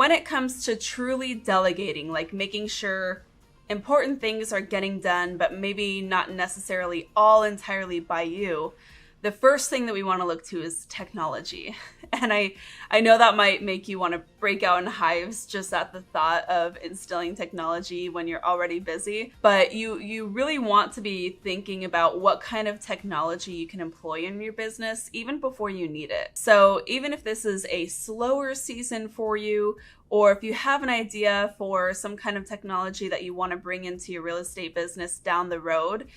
when it comes to truly delegating, like making sure important things are getting done, but maybe not necessarily all entirely by you, the first thing that we want to look to is technology. And I know that might make you want to break out in hives just at the thought of instilling technology when you're already busy. But you really want to be thinking about what kind of technology you can employ in your business even before you need it. So even if this is a slower season for you, or if you have an idea for some kind of technology that you want to bring into your real estate business down the road,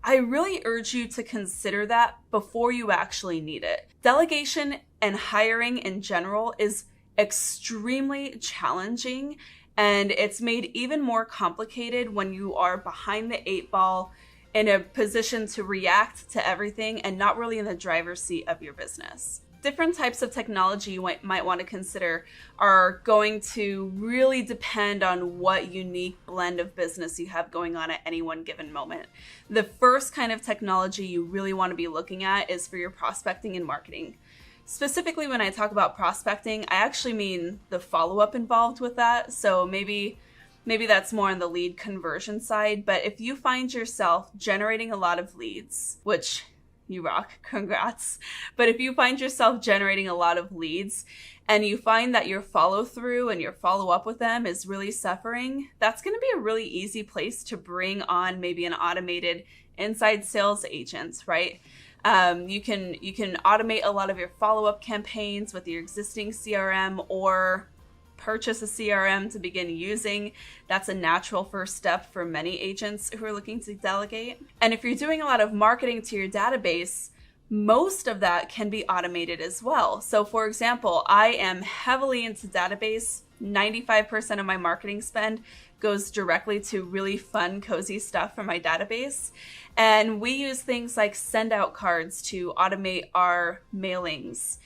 I really urge you to consider that before you actually need it. Delegation and hiring in general is extremely challenging, and it's made even more complicated when you are behind the 8 ball in a position to react to everything and not really in the driver's seat of your business. Different types of technology you might want to consider are going to really depend on what unique blend of business you have going on at any one given moment. The first kind of technology you really want to be looking at is for your prospecting and marketing. Specifically, when I talk about prospecting, I actually mean the follow-up involved with that. So maybe that's more on the lead conversion side. But if you find yourself generating a lot of leads, which you rock, congrats. But if you find yourself generating a lot of leads and you find that your follow through and your follow up with them is really suffering, that's going to be a really easy place to bring on maybe an automated inside sales agent, right? You can automate a lot of your follow up campaigns with your existing CRM, or purchase a CRM to begin using. That's a natural first step for many agents who are looking to delegate. And if you're doing a lot of marketing to your database, most of that can be automated as well. So for example, I am heavily into database. 95% of my marketing spend goes directly to really fun, cozy stuff from my database. And we use things like send out cards to automate our mailings.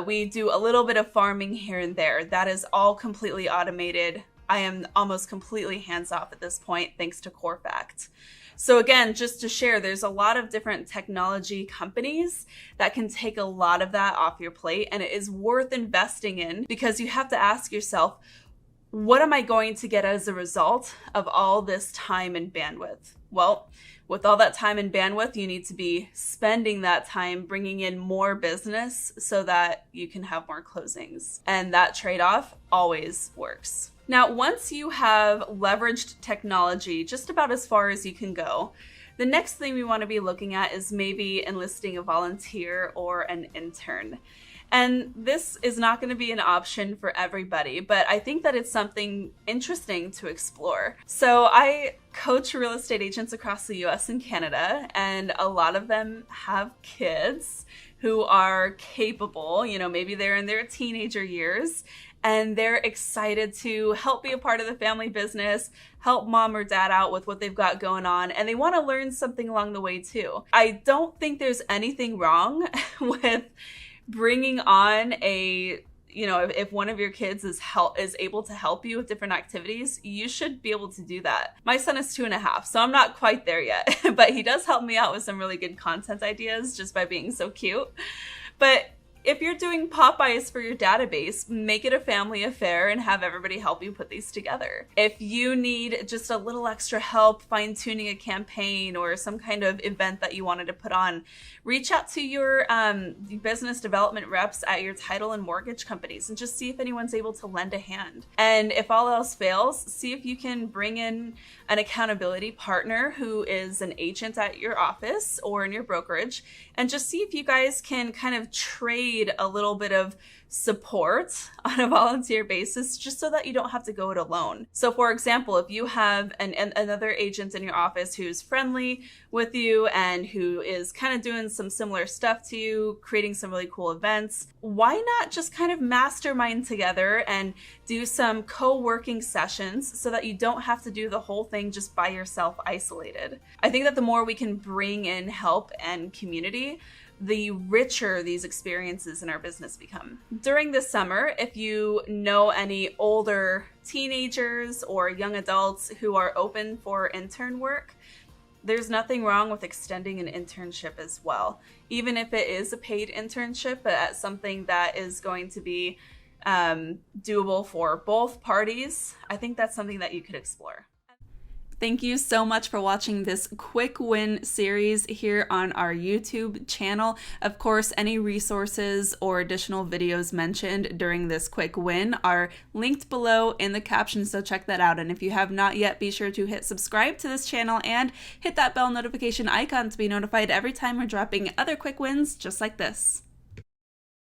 We do a little bit of farming here and there. That is all completely automated. I am almost completely hands-off at this point, thanks to CoreFact. So again, just to share, there's a lot of different technology companies that can take a lot of that off your plate, and it is worth investing in, because you have to ask yourself, what am I going to get as a result of all this time and bandwidth? Well, with all that time and bandwidth, you need to be spending that time bringing in more business so that you can have more closings. And that trade-off always works. Now, once you have leveraged technology just about as far as you can go, the next thing we want to be looking at is maybe enlisting a volunteer or an intern. And this is not going to be an option for everybody, but I think that it's something interesting to explore. So I coach real estate agents across the US and Canada, and a lot of them have kids who are capable, maybe they're in their teenager years, and they're excited to help be a part of the family business, help mom or dad out with what they've got going on, and they want to learn something along the way too. I don't think there's anything wrong with bringing on if one of your kids is able to help you with different activities, you should be able to do that. My son is 2.5, so I'm not quite there yet, but he does help me out with some really good content ideas just by being so cute. But if you're doing Popeyes for your database, make it a family affair and have everybody help you put these together. If you need just a little extra help fine-tuning a campaign or some kind of event that you wanted to put on, reach out to your business development reps at your title and mortgage companies and just see if anyone's able to lend a hand. And if all else fails, see if you can bring in an accountability partner who is an agent at your office or in your brokerage, and just see if you guys can kind of trade a little bit of support on a volunteer basis, just so that you don't have to go it alone. So for example, if you have another agent in your office who's friendly with you and who is kind of doing some similar stuff to you, creating some really cool events, why not just kind of mastermind together and do some co-working sessions so that you don't have to do the whole thing just by yourself isolated? I think that the more we can bring in help and community, the richer these experiences in our business become. During the summer, if you know any older teenagers or young adults who are open for intern work, there's nothing wrong with extending an internship as well. Even if it is a paid internship, but at something that is going to be doable for both parties, I think that's something that you could explore. Thank you so much for watching this quick win series here on our YouTube channel. Of course, any resources or additional videos mentioned during this quick win are linked below in the caption, so check that out. And if you have not yet, be sure to hit subscribe to this channel and hit that bell notification icon to be notified every time we're dropping other quick wins just like this.